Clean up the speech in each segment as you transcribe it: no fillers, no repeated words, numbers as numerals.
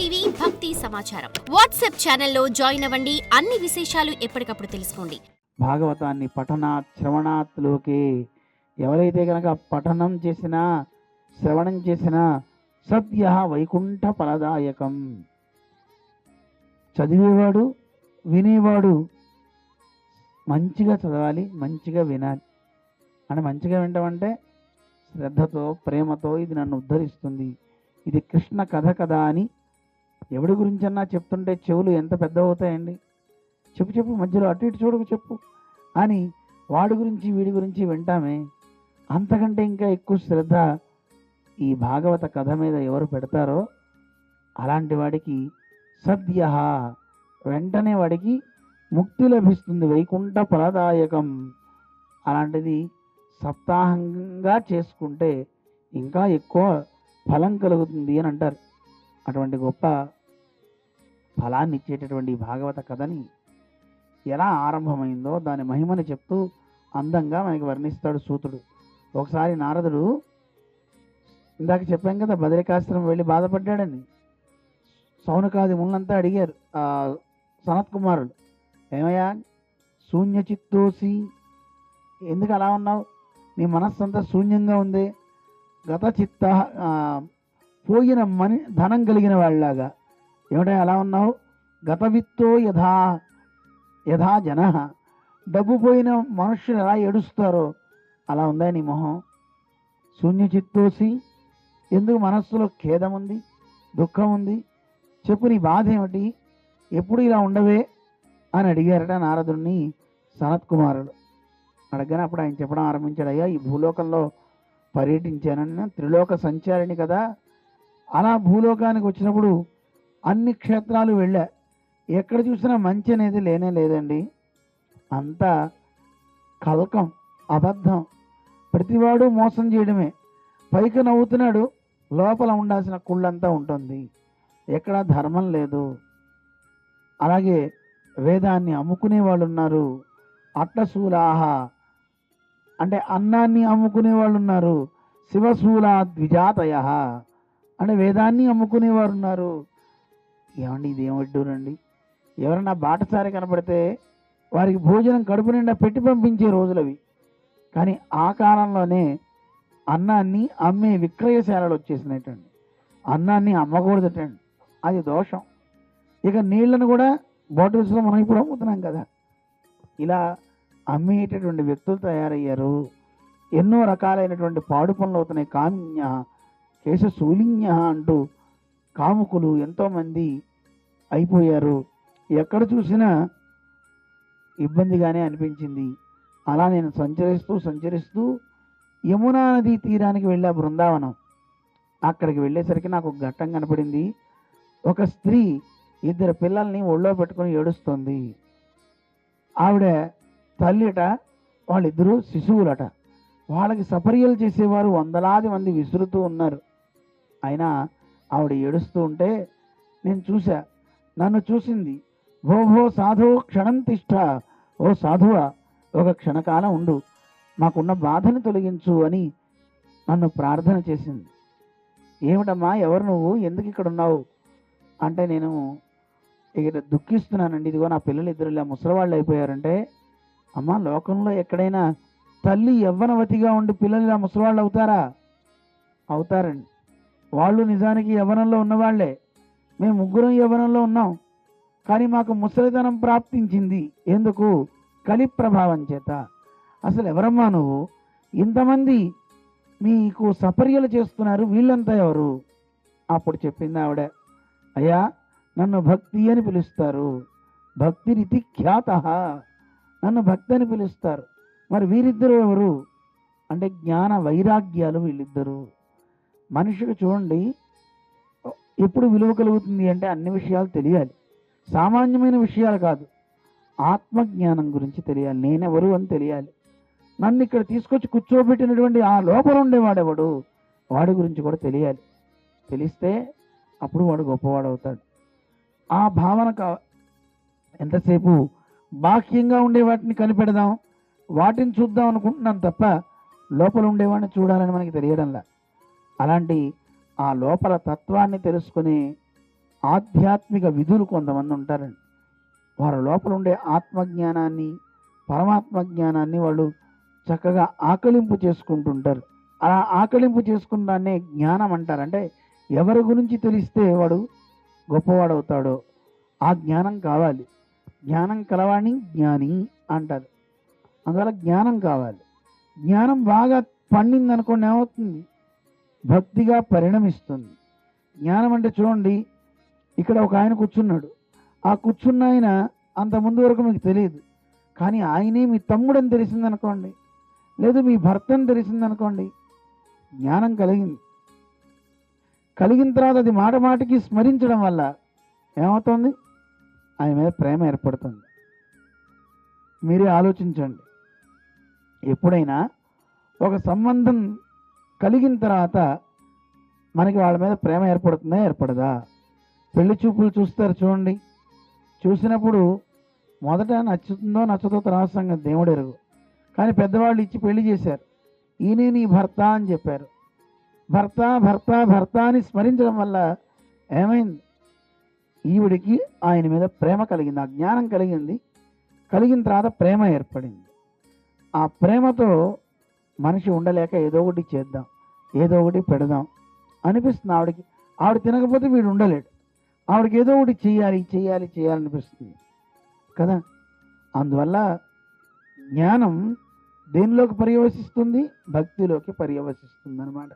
TV భక్తి సమాచారం WhatsApp ఛానల్లో జాయిన్ అవ్వండి. అన్ని విశేషాలు ఎప్పటికప్పుడు తెలుసుకోండి. భాగవతాన్ని పఠనాత్ శ్రవణాత్లోకే ఎవరైతే కనుక పఠనం చేసినా శ్రవణం చేసినా సద్య వైకుంఠ ఫలదాయకం. చదివేవాడు వినేవాడు మంచిగా చదవాలి, మంచిగా వినాలి. అని మంచిగా వింటామంటే శ్రద్ధతో ప్రేమతో ఇది నన్ను ఉద్ధరిస్తుంది, ఇది కృష్ణ కథ కదా అని ఎవడి గురించన్నా చెప్తుంటే చెవులు ఎంత పెద్ద అవుతాయండి. చెప్పు చెప్పు మధ్యలో అటు ఇటు చూడకు చెప్పు అని వాడి గురించి వీడి గురించి వింటామే. అంతకంటే ఇంకా ఎక్కువ శ్రద్ధ ఈ భాగవత కథ మీద ఎవరు పెడతారో అలాంటి వాడికి సద్య వెంటనే వాడికి ముక్తి లభిస్తుంది, వైకుంఠ ఫలదాయకం. అలాంటిది సప్తాహంగా చేసుకుంటే ఇంకా ఎక్కువ ఫలం కలుగుతుంది అని అంటారు. అటువంటి గొప్ప ఫలాన్ని ఇచ్చేటటువంటి భాగవత కథని ఎలా ఆరంభమైందో దాని మహిమని చెప్తూ అందంగా మనకి వర్ణిస్తాడు సూతుడు. ఒకసారి నారదుడు, ఇందాక చెప్పాం కదా బదరికాశ్రమం వెళ్ళి బాధపడ్డాడని, సౌనకాది ముళ్ళంతా అడిగారు సనత్ కుమారుడు, ఏమయ్యా శూన్యచిత్తోసి, ఎందుకు అలా ఉన్నావు, నీ మనస్సు అంతా శూన్యంగా ఉంది, గత చిత్త పోయిన ధనం కలిగిన వాళ్ళలాగా ఏమిటా అలా ఉన్నావు, గత విత్తో యథా జన, డబ్బు పోయిన మనుష్యులు ఎలా ఏడుస్తారో అలా ఉందా నీ మొహం, శూన్యచిత్తోసి, ఎందుకు మనస్సులో ఖేదం ఉంది, దుఃఖం ఉంది, చెప్పు నీ బాధ ఏమిటి, ఎప్పుడు ఇలా ఉండవే అని అడిగారట నారదుడిని సనత్ కుమారుడు. అడగగానే అప్పుడు ఆయన చెప్పడం ఆరంభించాడు, అయ్యా ఈ భూలోకంలో పర్యటించానని, త్రిలోక సంచారిణి కదా, అలా భూలోకానికి వచ్చినప్పుడు అన్ని క్షేత్రాలు వెళ్ళా, ఎక్కడ చూసినా మంచి అనేది లేనే లేదండి, అంతా కల్కం, అబద్ధం, ప్రతివాడు మోసం చేయడమే, పైకి నవ్వుతున్నాడు లోపల ఉండాల్సిన కుళ్ళంతా ఉంటుంది, ఎక్కడ ధర్మం లేదు. అలాగే వేదాన్ని అమ్ముకునే వాళ్ళు ఉన్నారు, అట్టశూలాహ అంటే అన్నాన్ని అమ్ముకునే వాళ్ళు ఉన్నారు, శివశూలా ద్విజాతయ అంటే వేదాన్ని అమ్ముకునేవారు ఉన్నారు. ఏమండి ఇదేం వడ్డూరండి, ఎవరన్నా బాటసారి కనపడితే వారికి భోజనం కడుపు నిండా పెట్టి పంపించే రోజులవి. కానీ ఆ కాలంలోనే అన్నాన్ని అమ్మే విక్రయశాలలు వచ్చేసినట్టండి, అన్నాన్ని అమ్మకూడదటండి, అది దోషం. ఇక నీళ్లను కూడా బాటిల్స్లో మనం ఇప్పుడు అమ్ముతున్నాం కదా, ఇలా అమ్మేటటువంటి వ్యక్తులు తయారయ్యారు. ఎన్నో రకాలైనటువంటి పాడు పనులు అవుతున్నాయి. కామ్య కేశశూలిన్య అంటూ కాముకులు ఎంతోమంది అయిపోయారు. ఎక్కడ చూసినా ఇబ్బందిగానే అనిపించింది. అలా నేను సంచరిస్తూ యమునా నదీ తీరానికి వెళ్ళా, బృందావనం. అక్కడికి వెళ్ళేసరికి నాకు ఒక ఘట్టం కనపడింది. ఒక స్త్రీ 2 పిల్లల్ని ఒళ్ళో పెట్టుకొని ఏడుస్తుంది. ఆవిడ తల్లిట, వాళ్ళిద్దరూ శిశువులట. వాళ్ళకి సపర్యలు చేసేవారు వందలాది మంది విసురుతూ ఉన్నారు. అయినా ఆవిడ ఏడుస్తూ ఉంటే నేను చూసా, నన్ను చూసింది. భో సాధు క్షణం తిష్ట, ఓ సాధువా ఒక క్షణకాలం ఉండు, మాకున్న బాధను తొలగించు అని నన్ను ప్రార్థన చేసింది. ఏమిటమ్మా ఎవరు నువ్వు, ఎందుకు ఇక్కడ ఉన్నావు అంటే, నేను ఇక్కడ దుఃఖిస్తున్నానండి, ఇదిగో నా పిల్లలు 2 ఇలా ముసలివాళ్ళు అయిపోయారంటే. అమ్మ లోకంలో ఎక్కడైనా తల్లి యవ్వనవతిగా ఉండి పిల్లలు ఇలా ముసలివాళ్ళు అవుతారా? అవుతారండి. వాళ్ళు నిజానికి యవ్వనంలో ఉన్నవాళ్లే, మేము 3 యవ్వనంలో ఉన్నాం, కానీ మాకు ముసలితనం ప్రాప్తించింది. ఎందుకు? కలి ప్రభావం చేత. అసలు ఎవరమ్మా నువ్వు, ఇంతమంది మీకు సపర్యలు చేస్తున్నారు, వీళ్ళంతా ఎవరు? అప్పుడు చెప్పింది ఆవిడ, అయ్యా నన్ను భక్తి అని పిలుస్తారు, భక్తి రీతి ఖ్యాత, నన్ను భక్తి అని పిలుస్తారు. మరి వీరిద్దరూ ఎవరు అంటే జ్ఞాన వైరాగ్యాలు వీళ్ళిద్దరూ. మనిషికి చూడండి ఎప్పుడు విలువ కలుగుతుంది అంటే అన్ని విషయాలు తెలియాలి, సామాన్యమైన విషయాలు కాదు, ఆత్మజ్ఞానం గురించి తెలియాలి, నేనెవరు అని తెలియాలి. నన్ను ఇక్కడ తీసుకొచ్చి కూర్చోబెట్టినటువంటి ఆ లోపల ఉండేవాడెవడు, వాడి గురించి కూడా తెలియాలి. తెలిస్తే అప్పుడు వాడు గొప్పవాడు అవుతాడు. ఆ భావన ఎంతసేపు బాహ్యంగా ఉండే వాటిని కనిపెడదాం, వాటిని చూద్దాం అనుకుంటున్నాం తప్ప లోపల ఉండేవాడిని చూడాలని మనకి తెలియడంలా. అలాంటి ఆ లోపల తత్వాన్ని తెలుసుకునే ఆధ్యాత్మిక విధులు కొంతమంది ఉంటారండి. వారి లోపల ఉండే ఆత్మజ్ఞానాన్ని, పరమాత్మ జ్ఞానాన్ని వాళ్ళు చక్కగా ఆకలింపు చేసుకుంటుంటారు. అలా ఆకలింపు చేసుకున్నానే జ్ఞానం అంటారు. అంటే ఎవరి గురించి తెలిస్తే వాడు గొప్పవాడవుతాడో ఆ జ్ఞానం కావాలి. జ్ఞానం కలవాణి జ్ఞాని అంటారు. అందువల్ల జ్ఞానం కావాలి. జ్ఞానం బాగా పండిందనుకోండి ఏమవుతుంది? భక్తిగా పరిణమిస్తుంది. జ్ఞానం అంటే చూడండి, ఇక్కడ ఒక ఆయన కూర్చున్నాడు. ఆ కూర్చున్న ఆయన అంత ముందు వరకు మీకు తెలియదు, కానీ ఆయనే మీ తమ్ముడని తెలిసిందనుకోండి, లేదు మీ భర్త అని తెలిసిందనుకోండి, జ్ఞానం కలిగింది. కలిగిన తర్వాత అది మాట మాటికి స్మరించడం వల్ల ఏమవుతుంది? ఆయన మీద ప్రేమ ఏర్పడుతుంది. మీరే ఆలోచించండి. ఎప్పుడైనా ఒక సంబంధం కలిగిన తర్వాత మనకి వాళ్ళ మీద ప్రేమ ఏర్పడుతుందా, ఏర్పడదా? పెళ్లి చూపులు చూస్తారు చూడండి. చూసినప్పుడు మొదట నచ్చుతుందో నచ్చదో తర్వాత సంగతి దేవుడు ఎరుగు. కానీ పెద్దవాళ్ళు ఇచ్చి పెళ్లి చేశారు. ఈయనే నీ భర్త అని చెప్పారు. భర్త భర్త భర్త అని స్మరించడం వల్ల ఏమైంది? ఈవిడికి ఆయన మీద ప్రేమ కలిగింది, ఆ జ్ఞానం కలిగింది. కలిగిన తర్వాత ప్రేమ ఏర్పడింది. ఆ ప్రేమతో మనిషి ఉండలేక ఏదో ఒకటి చేద్దాం, ఏదో ఒకటి పెడదాం అనిపిస్తుంది ఆవిడకి. ఆవిడ తినకపోతే వీడు ఉండలేడు. ఆవిడకి ఏదో ఒకటి చేయాలి చేయాలి చేయాలనిపిస్తుంది కదా. అందువల్ల జ్ఞానం దేనిలోకి పర్యవసిస్తుంది? భక్తిలోకి పర్యవసిస్తుంది అనమాట.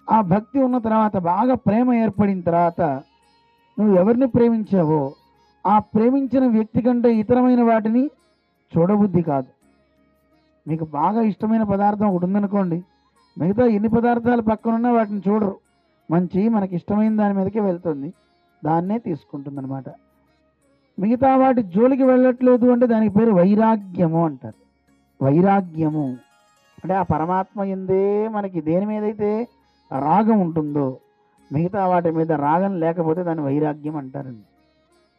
ఆ భక్తి ఉన్న తర్వాత, బాగా ప్రేమ ఏర్పడిన తర్వాత, నువ్వు ఎవరిని ప్రేమించావో ఆ ప్రేమించిన వ్యక్తి కంటే ఇతరమైన వాటిని చూడబుద్ధి కాదు. మీకు బాగా ఇష్టమైన పదార్థం ఒకటి ఉందనుకోండి, మిగతా ఎన్ని పదార్థాలు పక్కనున్నా వాటిని చూడరు. మనకి ఇష్టమైన దాని మీదకే వెళ్తుంది, దాన్నే తీసుకుంటుంది అనమాట. మిగతా వాటి జోలికి వెళ్ళట్లేదు అంటే దానికి పేరు వైరాగ్యము అంటారు. వైరాగ్యము అంటే ఆ పరమాత్మ ఎందే మనకి దేని మీదైతే రాగం ఉంటుందో మిగతా వాటి మీద రాగం లేకపోతే దాన్ని వైరాగ్యం అంటారండి.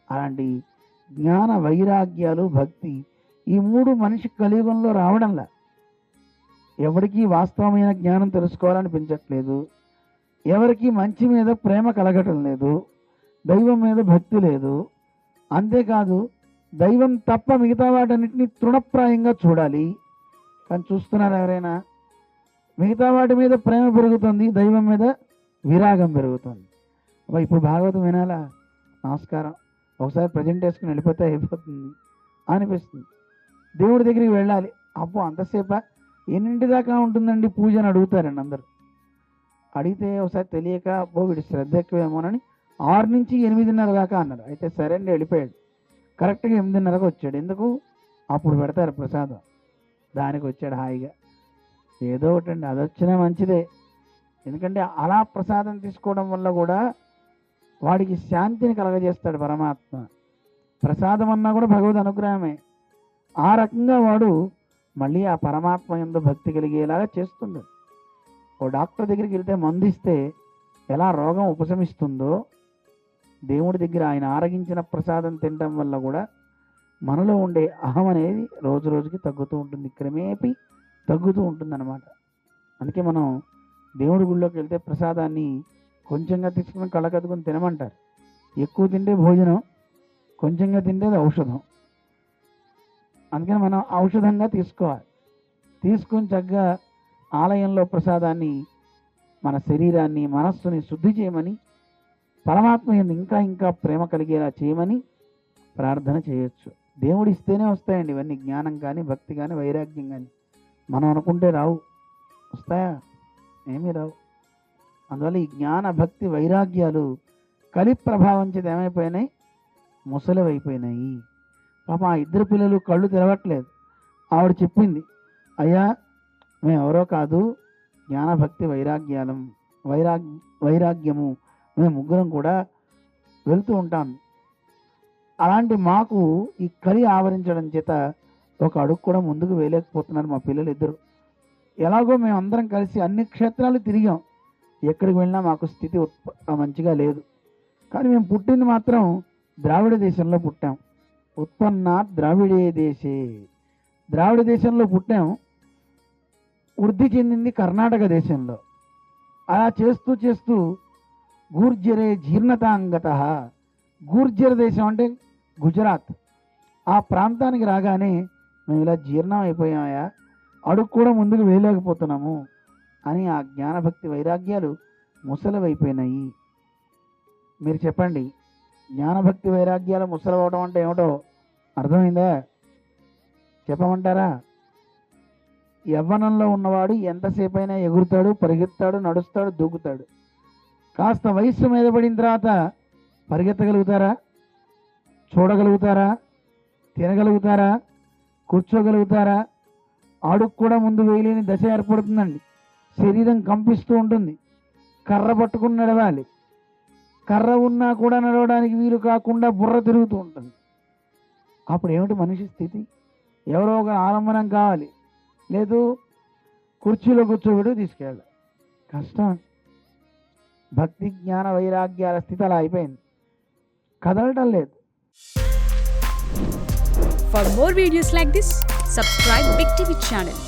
అలాంటి జ్ఞాన వైరాగ్యాలు, భక్తి, ఈ మూడు మనిషి కలియుగంలో రావడంలా. ఎవరికి వాస్తవమైన జ్ఞానం తెలుసుకోవాలనిపించట్లేదు, ఎవరికి మంచి మీద ప్రేమ కలగటం లేదు, దైవం మీద భక్తి లేదు. అంతేకాదు దైవం తప్ప మిగతా వాటన్నిటిని తృణప్రాయంగా చూడాలి. కానీ చూస్తున్నారు ఎవరైనా? మిగతా వాటి మీద ప్రేమ పెరుగుతుంది, దైవం మీద విరాగం పెరుగుతుంది. ఇప్పుడు భాగవతం వినాలా? నమస్కారం, ఒకసారి ప్రజెంట్ వేసుకుని వెళ్ళిపోతే అయిపోతుంది అనిపిస్తుంది. దేవుడి దగ్గరికి వెళ్ళాలి, అబ్బో అంతసేపా, ఎన్నింటి దాకా ఉంటుందండి పూజ అని అడుగుతారండి అందరు. అడిగితే ఒకసారి తెలియక, అబ్బో వీడి శ్రద్ధ ఎక్కువేమోనని 6 నుంచి 8:30 దాకా అన్నారు. అయితే సరే అండి వెళ్ళిపోయాడు. కరెక్ట్గా 8:30కు వచ్చాడు. ఎందుకు? అప్పుడు పెడతారు ప్రసాదం, దానికి వచ్చాడు హాయిగా. ఏదో ఒకటండి, అది వచ్చినా మంచిదే. ఎందుకంటే అలా ప్రసాదం తీసుకోవడం వల్ల కూడా వాడికి శాంతిని కలగజేస్తాడు పరమాత్మ. ప్రసాదం అన్నా కూడా భగవద్ అనుగ్రహమే. ఆ రకంగా వాడు మళ్ళీ ఆ పరమాత్మ యందు భక్తి కలిగేలాగా చేస్తున్నాడు. ఓ డాక్టర్ దగ్గరికి వెళ్తే మందు ఇస్తే ఎలా రోగం ఉపశమిస్తుందో, దేవుడి దగ్గర ఆయన ఆరగించిన ప్రసాదం తినడం వల్ల కూడా మనలో ఉండే అహం అనేది రోజు రోజుకి తగ్గుతూ ఉంటుంది, క్రమేపీ తగ్గుతూ ఉంటుంది అన్నమాట. అందుకే మనం దేవుడి గుళ్ళోకి వెళ్తే ప్రసాదాన్ని కొంచెంగా తీసుకుని కళ్ళకద్దుకుని తినమంటారు. ఎక్కువ తింటే భోజనం, కొంచెంగా తింటే అది ఔషధం. అందుకని మనం ఔషధంగా తీసుకోవాలి. తీసుకుని చక్కగా ఆలయంలో ప్రసాదాన్ని మన శరీరాన్ని, మనస్సుని శుద్ధి చేయమని, పరమాత్మ యందు ఇంకా ఇంకా ప్రేమ కలిగేలా చేయమని ప్రార్థన చేయొచ్చు. దేవుడు ఇస్తేనే వస్తాయండి ఇవన్నీ, జ్ఞానం కానీ, భక్తి కానీ, వైరాగ్యం కానీ. మనం అనుకుంటే రావు. వస్తాయా? ఏమీ రావు. అందువల్ల ఈ జ్ఞాన, భక్తి, వైరాగ్యాలు కలి ప్రభావం చేత ఏమైపోయినాయి? ముసలివైపోయినాయి. పాపం ఆ 2 పిల్లలు కళ్ళు తెరవట్లేదు. ఆవిడ చెప్పింది, అయ్యా మేము ఎవరో కాదు, జ్ఞాన, భక్తి, వైరాగ్యము మేము ముగ్గురం కూడా వెళ్తూ ఉంటాం. అలాంటి మాకు ఈ కలి ఆవరించడం చేత ఒక అడుగు కూడా ముందుకు వేయలేకపోతున్నారు మా పిల్లలు ఇద్దరు. ఎలాగో మేము అందరం కలిసి అన్ని క్షేత్రాలు తిరిగాం, ఎక్కడికి వెళ్ళినా మాకు స్థితి మంచిగా లేదు. కానీ మేము పుట్టింది మాత్రం ద్రావిడ దేశంలో పుట్టాం. ఉత్పన్న ద్రావిడే దేశే, ద్రావిడ దేశంలో పుట్టాం. వృద్ధి చెందింది కర్ణాటక దేశంలో. అలా చేస్తూ చేస్తూ గూర్జరే జీర్ణతాంగత. గూర్జర్ దేశం అంటే గుజరాత్. ఆ ప్రాంతానికి రాగానే మేము ఇలా జీర్ణం అయిపోయామయా, అడుగు కూడా ముందుకు వేయలేకపోతున్నాము అని ఆ జ్ఞానభక్తి వైరాగ్యాలు ముసలివైపోయినాయి. మీరు చెప్పండి, జ్ఞానభక్తి వైరాగ్యాలు ముసలవడం అంటే ఏమిటో అర్థమైందా? చెప్పమంటారా? యవ్వనంలో ఉన్నవాడు ఎంతసేపు అయినా ఎగురుతాడు, పరిగెత్తాడు, నడుస్తాడు, దూకుతాడు. కాస్త వయస్సు మీద పడిన తర్వాత పరిగెత్తగలుగుతారా? చూడగలుగుతారా? తినగలుగుతారా? కూర్చోగలుగుతారా? అడుగు కూడా ముందు వేయలేని దశ ఏర్పడుతుందండి. శరీరం కంపిస్తూ ఉంటుంది. కర్ర పట్టుకుని నడవాలి. కర్ర ఉన్నా కూడా నడవడానికి వీలు కాకుండా బుర్ర తిరుగుతూ ఉంటుంది. అప్పుడు ఏమిటి మనిషి స్థితి? ఎవరో ఒక ఆలంబనం కావాలి, లేదు కుర్చీలో కూర్చోబెట్టి తీసుకెళ్ళాలి. కష్టం. భక్తి జ్ఞాన వైరాగ్యాల స్థితి అలా అయిపోయింది, కదలటం లేదు. For more videos like this, subscribe Big TV channel.